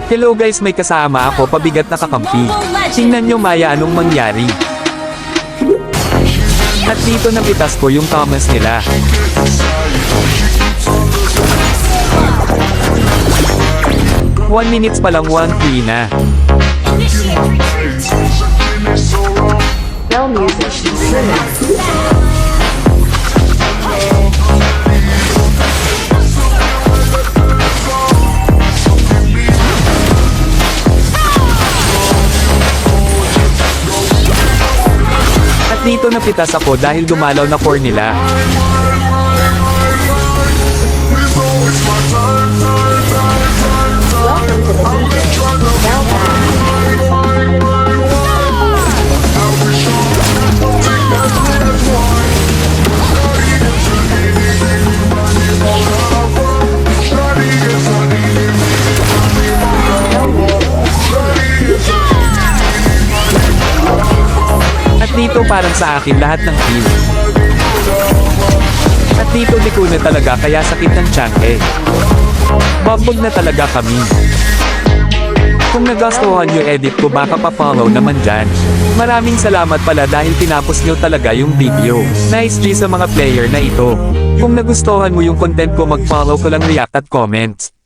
Hello guys, may kasama ako, pabigat na kakampi. Tingnan nyo Maya anong mangyari. At dito napitas ko yung Thomas nila. One minutes pa lang 1-3 na. Bell music. At dito napitas ako dahil dumalaw na core nila. Welcome to the DJ. Bell back. At dito parang sa akin lahat ng kill. At dito di ko na talaga kaya sakit ng tiyan eh. Bagbog na talaga kami. Kung nagustuhan yung edit ko baka pa-follow naman dyan. Maraming salamat pala dahil tinapos nyo talaga yung video. Nice G sa mga player na ito. Kung nagustuhan mo yung content ko mag-follow ko lang react at comments.